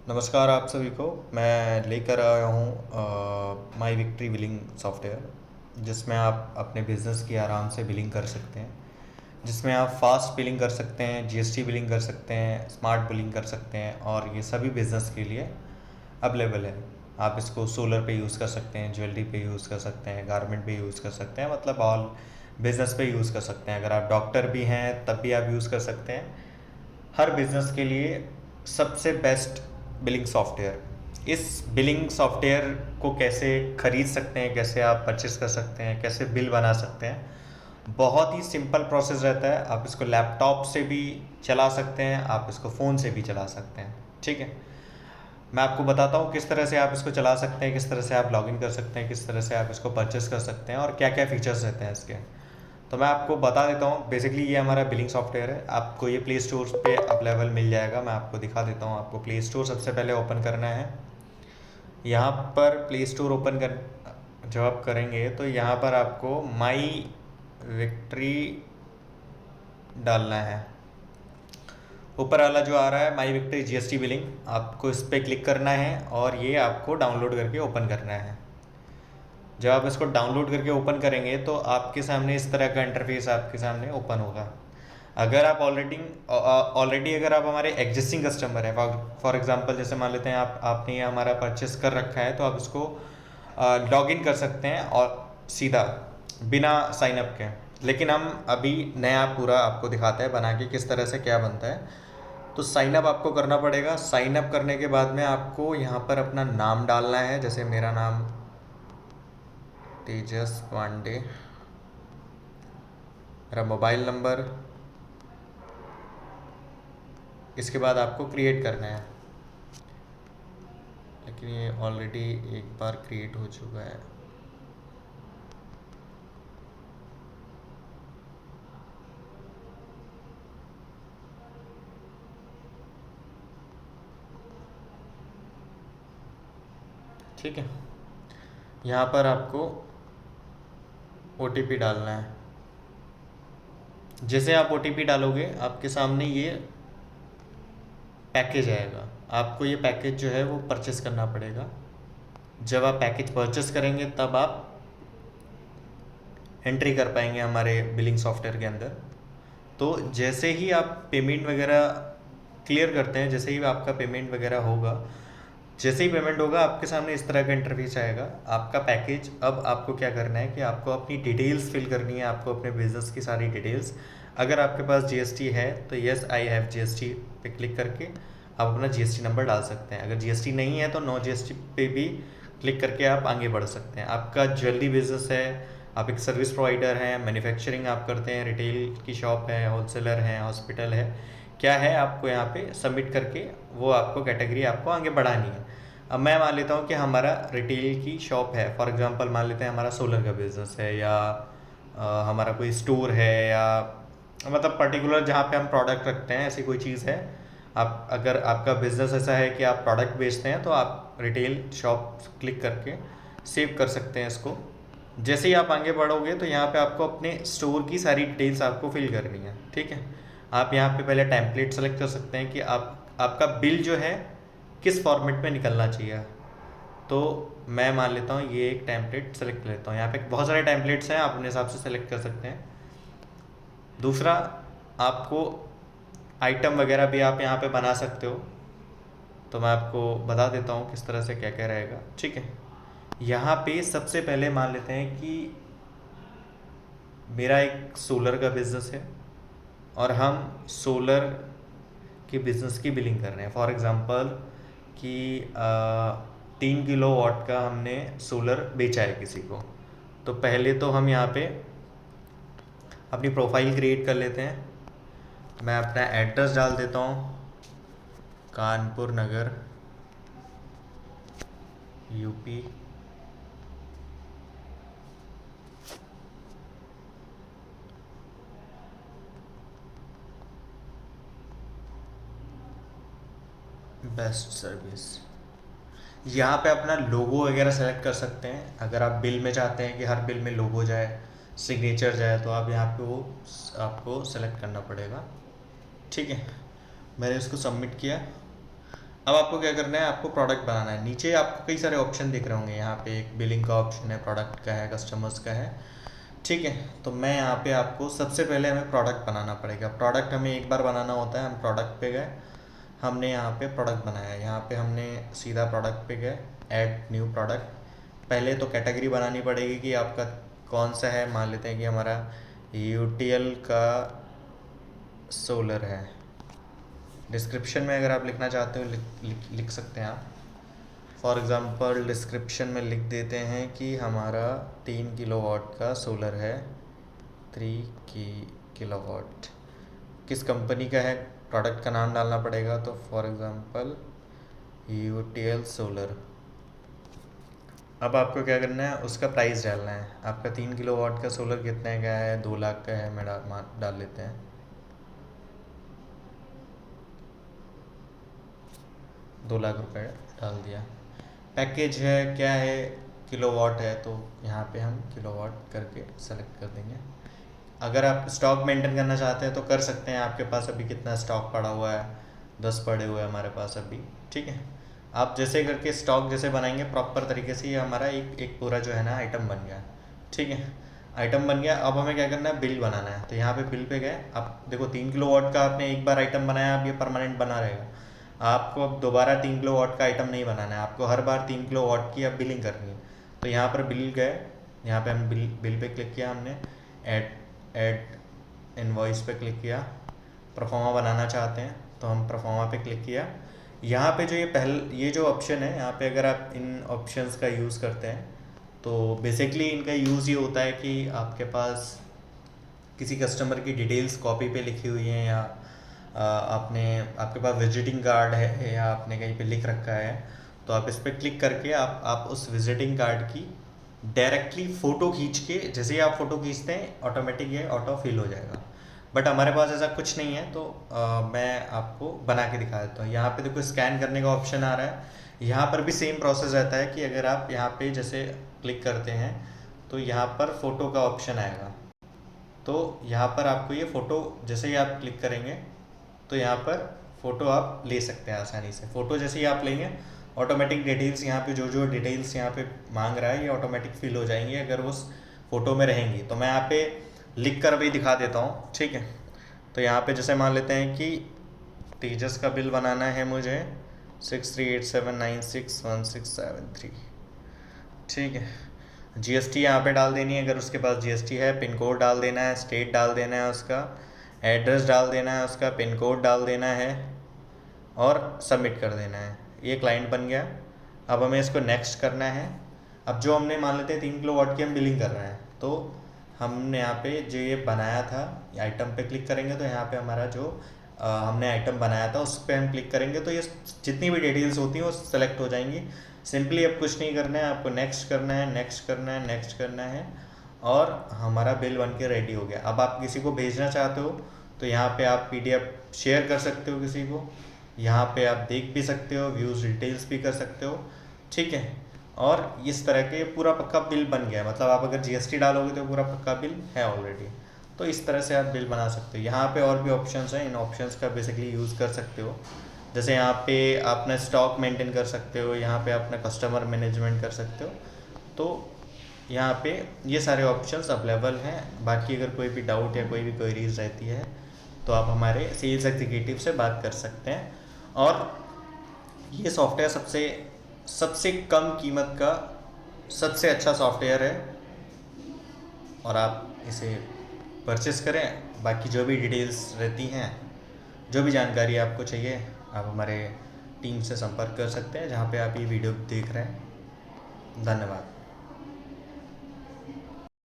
नमस्कार आप सभी को। मैं लेकर आया हूँ माई विक्ट्री बिलिंग सॉफ्टवेयर, जिसमें आप अपने बिज़नेस की आराम से बिलिंग कर सकते हैं, जिसमें आप फास्ट बिलिंग कर सकते हैं, जीएसटी बिलिंग कर सकते हैं, स्मार्ट बिलिंग कर सकते हैं, और ये सभी बिज़नेस के लिए अवेलेबल है। आप इसको सोलर पे यूज़ कर सकते हैं, ज्वेलरी पे यूज़ कर सकते हैं, गारमेंट पे यूज़ कर सकते हैं, मतलब ऑल बिज़नेस पे यूज़ कर सकते हैं। अगर आप डॉक्टर भी हैं तब भी आप यूज़ कर सकते हैं। हर बिज़नेस के लिए सबसे बेस्ट बिलिंग सॉफ्टवेयर। इस बिलिंग सॉफ्टवेयर को कैसे ख़रीद सकते हैं, कैसे आप परचेस कर सकते हैं, कैसे बिल बना सकते हैं, बहुत ही सिंपल प्रोसेस रहता है। आप इसको लैपटॉप से भी चला सकते हैं, आप इसको फ़ोन से भी चला सकते हैं। ठीक है, मैं आपको बताता हूँ किस तरह से आप इसको चला सकते हैं, किस तरह से आप लॉगिन कर सकते हैं, किस तरह से आप इसको परचेस कर सकते हैं और क्या क्या फ़ीचर्स रहते हैं इसके। तो मैं आपको बता देता हूँ। बेसिकली ये हमारा बिलिंग सॉफ्टवेयर है, आपको ये प्ले स्टोर पे अवेलेबल मिल जाएगा। मैं आपको दिखा देता हूँ। आपको प्ले स्टोर सबसे पहले ओपन करना है। यहाँ पर प्ले स्टोर ओपन कर जब आप करेंगे तो यहाँ पर आपको माई विक्ट्री डालना है। ऊपर वाला जो आ रहा है माई विक्ट्री जीएसटी बिलिंग, आपको इस पर क्लिक करना है और ये आपको डाउनलोड करके ओपन करना है। जब आप इसको डाउनलोड करके ओपन करेंगे तो आपके सामने इस तरह का इंटरफेस आपके सामने ओपन होगा। अगर आप ऑलरेडी अगर आप हमारे एग्जिस्टिंग कस्टमर हैं, फॉर एग्जांपल जैसे मान लेते हैं आपने ये हमारा परचेस कर रखा है, तो आप इसको लॉगिन कर सकते हैं और सीधा बिना साइन अप के। लेकिन हम अभी नया पूरा आपको दिखाते हैं बना के किस तरह से क्या बनता है। तो साइन अप आपको करना पड़ेगा। साइन अप करने के बाद में आपको यहाँ पर अपना नाम डालना है। जैसे मेरा नाम तेजस पांडे, मेरा मोबाइल नंबर, इसके बाद आपको क्रिएट करना है। लेकिन ये ऑलरेडी एक बार क्रिएट हो चुका है। ठीक है, यहाँ पर आपको OTP डालना है। जैसे आप OTP डालोगे आपके सामने ये पैकेज आएगा। आपको ये पैकेज जो है वो परचेस करना पड़ेगा। जब आप पैकेज परचेस करेंगे तब आप एंट्री कर पाएंगे हमारे बिलिंग सॉफ्टवेयर के अंदर। तो जैसे ही आप पेमेंट वगैरह क्लियर करते हैं, जैसे ही आपका पेमेंट वगैरह होगा, जैसे ही पेमेंट होगा आपके सामने इस तरह का इंटरफेस आएगा आपका पैकेज। अब आपको क्या करना है कि आपको अपनी डिटेल्स फिल करनी है, आपको अपने बिजनेस की सारी डिटेल्स। अगर आपके पास जीएसटी है तो यस आई हैव जीएसटी पे क्लिक करके आप अपना जीएसटी नंबर डाल सकते हैं। अगर जीएसटी नहीं है तो नो जीएसटी पे भी क्लिक करके आप आगे बढ़ सकते हैं। आपका ज्वेलरी बिजनेस है, आप एक सर्विस प्रोवाइडर हैं, मैन्युफैक्चरिंग आप करते हैं, रिटेल की शॉप है, होलसेलर हैं, हॉस्पिटल है, क्या है आपको यहाँ पे सबमिट करके वो आपको कैटेगरी आपको आगे बढ़ानी है। अब मैं मान लेता हूँ कि हमारा रिटेल की शॉप है, फॉर एग्जांपल मान लेते हैं हमारा सोलर का बिज़नेस है, या हमारा कोई स्टोर है, या मतलब पर्टिकुलर जहाँ पे हम प्रोडक्ट रखते हैं ऐसी कोई चीज़ है। आप अगर आपका बिज़नेस ऐसा है कि आप प्रोडक्ट बेचते हैं तो आप रिटेल शॉप क्लिक करके सेव कर सकते हैं इसको। जैसे ही आप आगे बढ़ोगे तो यहाँ पे आपको अपने स्टोर की सारी डिटेल्स आपको फिल करनी है। ठीक है, आप यहाँ पे पहले टेम्पलेट सेलेक्ट कर सकते हैं कि आपका बिल जो है किस फॉर्मेट में निकलना चाहिए। तो मैं मान लेता हूँ ये एक टेम्पलेट सेलेक्ट कर लेता हूँ। यहाँ पे बहुत सारे टेम्पलेट्स हैं, आप अपने हिसाब से सेलेक्ट कर सकते हैं। दूसरा, आपको आइटम वगैरह भी आप यहाँ पे बना सकते हो। तो मैं आपको बता देता हूँ किस तरह से क्या क्या रहेगा। ठीक है, यहाँ पे सबसे पहले मान लेते हैं कि मेरा एक सोलर का बिज़नेस है और हम सोलर के बिज़नेस की बिलिंग कर रहे हैं। फॉर एग्ज़ाम्पल कि 3 किलो वाट का हमने सोलर बेचा है किसी को। तो पहले तो हम यहाँ पे अपनी प्रोफाइल क्रिएट कर लेते हैं। मैं अपना एड्रेस डाल देता हूँ, कानपुर नगर, यूपी। Best service. यहाँ पे अपना लोगो वगैरह सेलेक्ट कर सकते हैं। अगर आप बिल में चाहते हैं कि हर बिल में लोगो जाए, सिग्नेचर जाए, तो आप यहाँ पे वो आपको सेलेक्ट करना पड़ेगा। ठीक है, मैंने इसको सबमिट किया। अब आपको क्या करना है, आपको प्रोडक्ट बनाना है। नीचे आपको कई सारे ऑप्शन दिख रहे होंगे, यहाँ पे एक बिलिंग का ऑप्शन है, प्रोडक्ट का है, कस्टमर्स का है, ठीक है। तो मैं यहाँ पे आपको सबसे पहले हमें प्रोडक्ट बनाना पड़ेगा। प्रोडक्ट हमें एक बार बनाना होता है। हम प्रोडक्ट पे गए, हमने यहाँ पे प्रोडक्ट बनाया, यहाँ पे हमने सीधा प्रोडक्ट पे गए, ऐड न्यू प्रोडक्ट। पहले तो कैटेगरी बनानी पड़ेगी कि आपका कौन सा है। मान लेते हैं कि हमारा यूटीएल का सोलर है। डिस्क्रिप्शन में अगर आप लिखना चाहते हो लिख सकते हैं आप। फॉर एग्ज़ाम्पल डिस्क्रिप्शन में लिख देते हैं कि हमारा 3 किलोवाट का सोलर है, 3 किलोवाट। किस कंपनी का है, प्रोडक्ट का नाम डालना पड़ेगा। तो फॉर एग्ज़ाम्पल यूटीएल सोलर। अब आपको क्या करना है, उसका प्राइस डालना है। आपका 3 किलोवाट का सोलर कितने का है, 2 लाख का है। मैं डाल लेते हैं 2 लाख रुपए डाल दिया। पैकेज है क्या है, किलोवाट है, तो यहाँ पे हम किलोवाट करके सेलेक्ट कर देंगे। अगर आप स्टॉक मेंटेन करना चाहते हैं तो कर सकते हैं। आपके पास अभी कितना स्टॉक पड़ा हुआ है, 10 पड़े हुए हैं हमारे पास अभी, ठीक है। आप जैसे करके स्टॉक जैसे बनाएंगे प्रॉपर तरीके से, ये हमारा एक पूरा जो है ना आइटम बन गया, ठीक है। आइटम बन गया। अब हमें क्या करना है, बिल बनाना है। तो यहाँ पे बिल पे गए। आप देखो 3 किलोवाट का आपने एक बार आइटम बनाया, अब ये परमानेंट बना रहेगा। आपको अब दोबारा 3 किलोवाट का आइटम नहीं बनाना है, आपको हर बार 3 किलोवाट की अब बिलिंग करनी है। तो यहाँ पर बिल गए, यहाँ पे हम बिल पे क्लिक किया हमने, ऐड इनवॉइस पे क्लिक किया। प्रोफॉर्मा बनाना चाहते हैं तो हम प्रोफॉर्मा पे क्लिक किया। यहाँ पे जो ये जो ऑप्शन है, यहाँ पे अगर आप इन ऑप्शंस का यूज़ करते हैं तो बेसिकली इनका यूज़ ये होता है कि आपके पास किसी कस्टमर की डिटेल्स कॉपी पे लिखी हुई हैं, या आपके पास विजिटिंग कार्ड है, या आपने कहीं पे लिख रखा है, तो आप इस पर क्लिक करके आप उस विजिटिंग कार्ड की डायरेक्टली फ़ोटो खींच के, जैसे ही आप फ़ोटो खींचते हैं ऑटोमेटिक ये ऑटो फिल हो जाएगा। बट हमारे पास ऐसा कुछ नहीं है, तो मैं आपको बना के दिखा देता हूँ। यहाँ पे देखो स्कैन करने का ऑप्शन आ रहा है। यहाँ पर भी सेम प्रोसेस रहता है कि अगर आप यहाँ पे जैसे क्लिक करते हैं तो यहाँ पर फ़ोटो का ऑप्शन आएगा। तो यहाँ पर आपको ये फ़ोटो जैसे ही आप क्लिक करेंगे तो यहाँ पर फ़ोटो आप ले सकते हैं आसानी से। फ़ोटो जैसे ही आप लेंगे ऑटोमेटिक डिटेल्स यहाँ पे जो डिटेल्स यहाँ पे मांग रहा है ये ऑटोमेटिक फिल हो जाएंगी अगर उस फ़ोटो में रहेंगी। तो मैं यहाँ पे लिख कर भी दिखा देता हूँ, ठीक है। तो यहाँ पे जैसे मान लेते हैं कि तेजस का बिल बनाना है मुझे 6387961673, ठीक है। जीएसटी यहाँ पे डाल देनी है अगर उसके पास जीएसटी है। पिन कोड डाल देना है, स्टेट डाल देना है उसका, एड्रेस डाल देना है उसका, पिन कोड डाल देना है और सबमिट कर देना है। ये क्लाइंट बन गया। अब हमें इसको नेक्स्ट करना है। अब जो हमने मान लेते हैं 3 किलोवाट की हम बिलिंग कर रहे हैं, तो हमने यहाँ पे जो ये बनाया था आइटम पे क्लिक करेंगे तो यहाँ पे हमारा जो हमने आइटम बनाया था उस पर हम क्लिक करेंगे तो ये जितनी भी डिटेल्स होती हैं वो सेलेक्ट हो जाएंगी। सिंपली अब कुछ नहीं करना है, आपको नेक्स्ट करना है, नेक्स्ट करना है, नेक्स्ट करना है और हमारा बिल बन के रेडी हो गया। अब आप किसी को भेजना चाहते हो तो यहाँ पे आप पीडीएफ शेयर कर सकते हो किसी को, यहाँ पे आप देख भी सकते हो, व्यूज़ डिटेल्स भी कर सकते हो, ठीक है। और इस तरह के पूरा पक्का बिल बन गया है। मतलब आप अगर जीएसटी डालोगे तो पूरा पक्का बिल है ऑलरेडी। तो इस तरह से आप बिल बना सकते हो। यहाँ पे और भी ऑप्शंस हैं, इन ऑप्शंस का बेसिकली यूज़ कर सकते हो। जैसे यहाँ पे अपना स्टॉक मेंटेन कर सकते हो, यहाँ पे अपना कस्टमर मैनेजमेंट कर सकते हो। तो यहाँ पे ये सारे ऑप्शंस अवेलेबल हैं। बाकी अगर कोई भी डाउट या कोई भी क्वेरीज रहती है तो आप हमारे सेल्स एग्जीक्यूटिव से बात कर सकते हैं। और ये सॉफ्टवेयर सबसे कम कीमत का सबसे अच्छा सॉफ्टवेयर है और आप इसे परचेस करें। बाकी जो भी डिटेल्स रहती हैं, जो भी जानकारी आपको चाहिए, आप हमारे टीम से संपर्क कर सकते हैं जहाँ पे आप ये वीडियो देख रहे हैं। धन्यवाद।